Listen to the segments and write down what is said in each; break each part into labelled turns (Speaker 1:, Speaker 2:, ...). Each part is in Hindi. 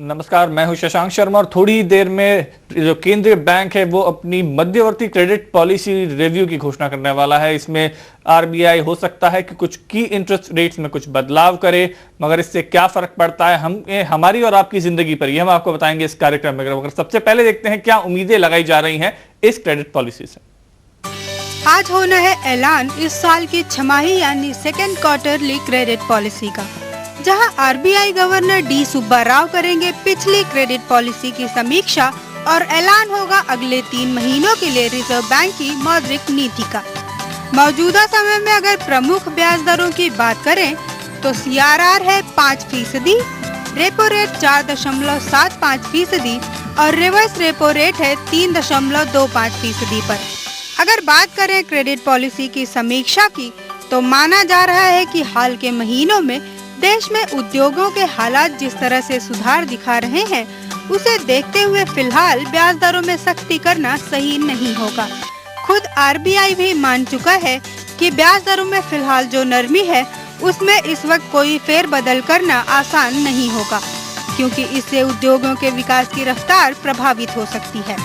Speaker 1: नमस्कार, मैं हूं शशांक शर्मा और थोड़ी देर में जो केंद्रीय बैंक है वो अपनी मध्यवर्ती क्रेडिट पॉलिसी रिव्यू की घोषणा करने वाला है। इसमें आरबीआई हो सकता है कि कुछ की इंटरेस्ट रेट्स में कुछ बदलाव करे, मगर इससे क्या फर्क पड़ता है हमारी और आपकी जिंदगी पर, यह हम आपको बताएंगे इस कार्यक्रम में। मगर सबसे पहले देखते हैं क्या उम्मीदें लगाई जा रही हैं इस क्रेडिट पॉलिसी से।
Speaker 2: आज होना है ऐलान इस साल की छमाही यानी सेकेंड क्वार्टरली क्रेडिट पॉलिसी का, जहां RBI governor D Subba Rao करेंगे पिछली क्रेडिट पॉलिसी की समीक्षा और ऐलान होगा अगले 3 महीनों के लिए रिजर्व बैंक की मौद्रिक नीति का। मौजूदा समय में अगर प्रमुख ब्याज दरों की बात करें तो CRR है 5%, रेपो रेट 4.75% और रिवर्स रेपो रेट है 3.25% पर। अगर बात करें क्रेडिट पॉलिसी की समीक्षा की तो माना जा रहा है कि हाल के महीनों में देश में उद्योगों के हालात जिस तरह से सुधार दिखा रहे हैं, उसे देखते हुए फिलहाल ब्याज दरों में सख्ती करना सही नहीं होगा। खुद आरबीआई भी मान चुका है कि ब्याज दरों में फिलहाल जो नरमी है उसमें इस वक्त कोई फेरबदल करना आसान नहीं होगा, क्योंकि इससे उद्योगों के विकास की रफ्तार प्रभावित हो सकती है।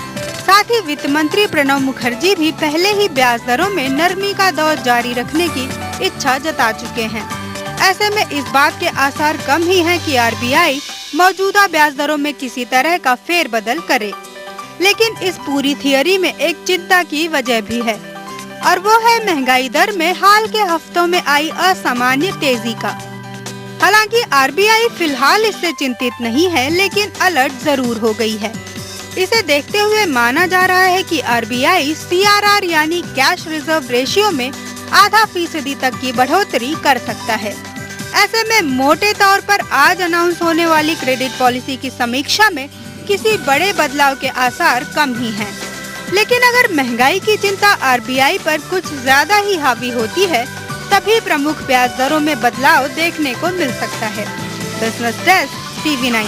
Speaker 2: साथ ही वित्त मंत्री प्रणब मुखर्जी भी पहले ही ब्याज दरों में नरमी का दौर जारी रखने की इच्छा जता चुके हैं। ऐसे में इस बात के आसार कम ही हैं कि आरबीआई मौजूदा ब्याज दरों में किसी तरह का फेरबदल करे। लेकिन इस पूरी थियरी में एक चिंता की वजह भी है, और वो है महंगाई दर में हाल के हफ्तों में आई असामान्य तेजी का। हालांकि आरबीआई फिलहाल इससे चिंतित नहीं है, लेकिन अलर्ट जरूर हो गई है। इसे देखते हुए माना जा रहा है कि आरबीआई CRR यानी कैश रिजर्व रेशियो में 0.5% तक की बढ़ोतरी कर सकता है। ऐसे में मोटे तौर पर आज अनाउंस होने वाली क्रेडिट पॉलिसी की समीक्षा में किसी बड़े बदलाव के आसार कम ही हैं। लेकिन अगर महंगाई की चिंता आरबीआई पर कुछ ज्यादा ही हावी होती है, तभी प्रमुख ब्याज दरों में बदलाव देखने को मिल सकता है। Business desk TV9।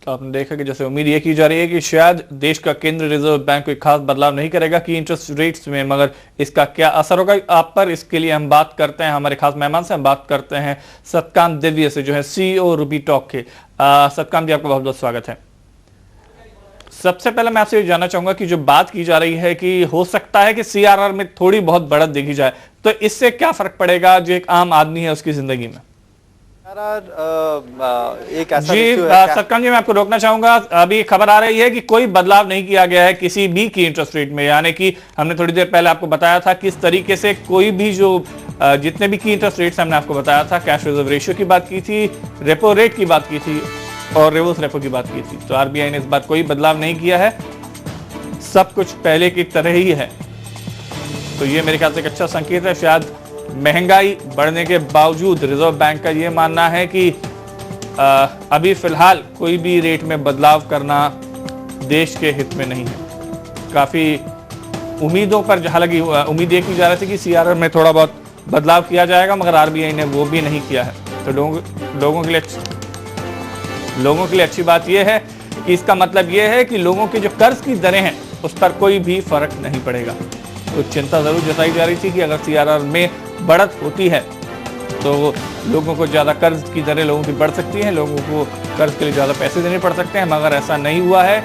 Speaker 1: तो आपने देखा कि जैसे उम्मीद ये की जा रही है कि शायद देश का केंद्रीय रिजर्व बैंक कोई खास बदलाव नहीं करेगा कि इंटरेस्ट रेट्स में, मगर इसका क्या असर होगा आप पर, इसके लिए हम बात करते हैं हमारे खास मेहमान से। हम बात करते हैं सत्यकांत दिव्य से, जो है CEO रूबीटॉक के। सत्यकांत जी, आपका बहुत बहुत स्वागत है। सबसे पहले मैं आपसे जानना चाहूंगा कि जो बात की जा रही है कि हो सकता है कि CRR में थोड़ी बहुत बढ़त देखी जाए, तो इससे क्या फर्क पड़ेगा जो एक आम आदमी है उसकी जिंदगी में?
Speaker 3: एक ऐसा
Speaker 1: जी सत्यकांत जी, मैं आपको रोकना चाहूंगा। अभी खबर आ रही है कि कोई बदलाव नहीं किया गया है किसी भी की इंटरेस्ट रेट में, यानी कि हमने थोड़ी देर पहले आपको बताया था किस तरीके से कोई भी जो जितने भी की इंटरेस्ट रेट्स हमने आपको बताया था, कैश रिजर्व रेशियो की बात की थी, रेपो रेट की बात की थी और रिवर्स रेपो की बात की थी। तो आरबीआई ने इस बार कोई बदलाव नहीं किया है, सब कुछ पहले की तरह ही है। तो ये मेरे ख्याल से एक अच्छा संकेत है। शायद महंगाई बढ़ने के बावजूद रिजर्व बैंक का ये मानना है कि अभी फिलहाल कोई भी रेट में बदलाव करना देश के हित में नहीं है। काफी उम्मीदों पर, हालांकि उम्मीद ये की जा रही थी कि CRR में थोड़ा बहुत बदलाव किया जाएगा, मगर आरबीआई ने वो भी नहीं किया है। तो लोगों के लिए अच्छी बात यह है कि इसका मतलब यह है कि लोगों के जो कर्ज की दरें हैं उस पर कोई भी फर्क नहीं पड़ेगा। तो चिंता जरूर जताई जा रही थी कि अगर CRR में बढ़त होती है तो लोगों को ज्यादा कर्ज की दरें लोगों की बढ़ सकती हैं, लोगों को कर्ज के लिए ज्यादा पैसे देने पड़ सकते हैं, मगर ऐसा नहीं हुआ है।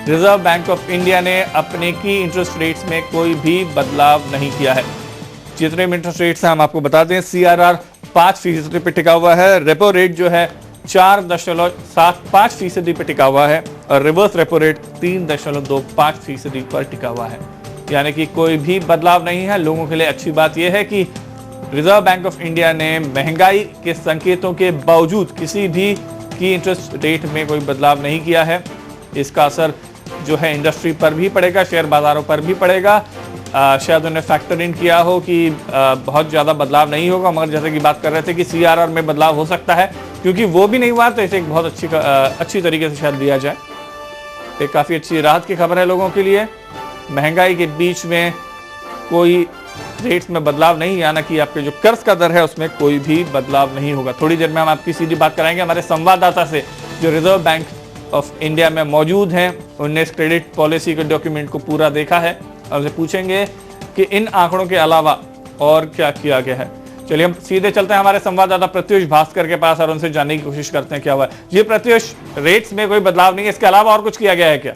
Speaker 1: रिजर्व बैंक ऑफ इंडिया ने अपने की इंटरेस्ट रेट्स में कोई भी बदलाव नहीं किया है। जितने भी इंटरेस्ट रेट्स हैं हम आपको बता दें, CRR 5% पे टिका हुआ है, रेपो रेट जो है 4.75% पे टिका हुआ है और रिवर्स रेपो रेट 3.25% पर टिका हुआ है। यानी कि कोई भी बदलाव नहीं है। लोगों के लिए अच्छी बात यह है कि रिजर्व बैंक ऑफ इंडिया ने महंगाई के संकेतों के बावजूद किसी भी की इंटरेस्ट रेट में कोई बदलाव नहीं किया है। इसका असर जो है इंडस्ट्री पर भी पड़ेगा, शेयर बाजारों पर भी पड़ेगा। शायद उन्हें फैक्टर इन किया हो कि बहुत ज़्यादा बदलाव नहीं होगा, मगर जैसे कि बात कर रहे थे कि CRR में बदलाव हो सकता है, क्योंकि वो भी नहीं हुआ तो इसे एक बहुत अच्छी तरीके से शायद दिया जाए। एक काफ़ी अच्छी राहत की खबर है लोगों के लिए। महंगाई के बीच में कोई रेट्स में बदलाव नहीं, यानी कि आपके जो कर्ज का दर है उसमें कोई भी बदलाव नहीं होगा। थोड़ी देर में हम आपकी सीधी बात कराएंगे हमारे संवाददाता से जो रिजर्व बैंक ऑफ इंडिया में मौजूद हैं। उनने इस क्रेडिट पॉलिसी के डॉक्यूमेंट को पूरा देखा है और उनसे पूछेंगे कि इन आंकड़ों के अलावा और क्या किया गया है। चलिए हम सीधे चलते हैं हमारे संवाददाता प्रत्युष भास्कर के पास और उनसे जानने की कोशिश करते हैं क्या हुआ है। जी प्रत्युष, रेट्स में कोई बदलाव नहीं है, इसके अलावा और कुछ किया गया है क्या?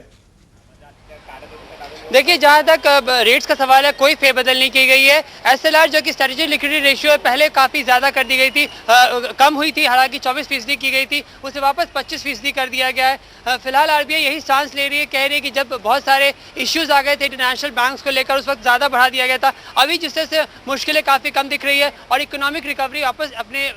Speaker 3: देखिए, जहां तक रेट्स का सवाल है, कोई फेरबदल नहीं की गई है। एसएलआर जो कि स्ट्रेटेजिक लिक्विडिटी रेशियो है, पहले काफी ज्यादा कर दी गई थी, कम हुई थी, हालांकि 24% की गई थी, उसे वापस 25% कर दिया गया है। फिलहाल आरबीआई यही स्टांस ले रही है, कह रही है कि जब बहुत सारे इश्यूज आ गए थे इंटरनेशनल बैंक्स को लेकर, उस वक्त ज्यादा बढ़ा दिया गया था। अभी जिससे से मुश्किलें काफी कम दिख रही है और इकोनॉमिक रिकवरी वापस अपने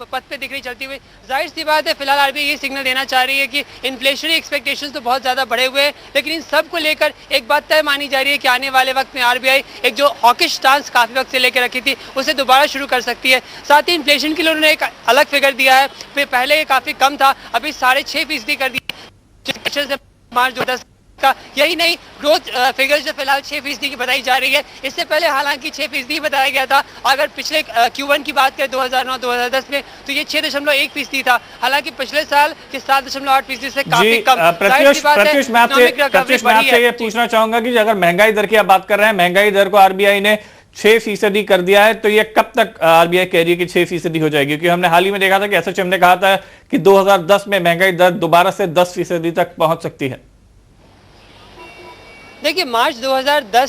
Speaker 3: पथ पे दिख रही चलती हुई। जाहिर सी बात है, फिलहाल आरबीआई ये सिग्नल देना चाह रही है कि इन्फ्लेशनरी एक्सपेक्टेशंस तो बहुत ज्यादा बढ़े हुए हैं, लेकिन इन सब को लेकर एक बात तय मानी जा रही है कि आने वाले वक्त में आरबीआई एक जो हॉकिश स्टांस काफी वक्त से लेकर रखी थी उसे दोबारा शुरू कर सकती है। साथ ही इन्फ्लेशन के लिए उन्होंने एक अलग फिगर दिया है, फिर पहले ये काफी कम था, अभी 6.5% कर दिया मार्च 2010 का। यही नहीं, ग्रोथ फिगर जो फिलहाल 6% की बताई जा रही है। इससे पहले हालांकि 6% ही बताया गया था। अगर पिछले Q1 की बात करें 2009-2010 में, तो ये 6.1% था, हालांकि पिछले साल के 7.8% से काफी कम।
Speaker 1: प्रत्युष मैं आपसे ये पूछना चाहूंगा कि अगर महंगाई दर की आप बात कर रहे हैं, महंगाई दर को आरबीआई ने 6% कर दिया है, तो ये कब तक आरबीआई कह रही है कि 6% हो जाएगी? क्योंकि हमने हाल ही में देखा था कि एसोचैम ने कहा था कि 2010 में महंगाई दर दोबारा से 10% तक पहुंच सकती है।
Speaker 3: देखिए, मार्च 2010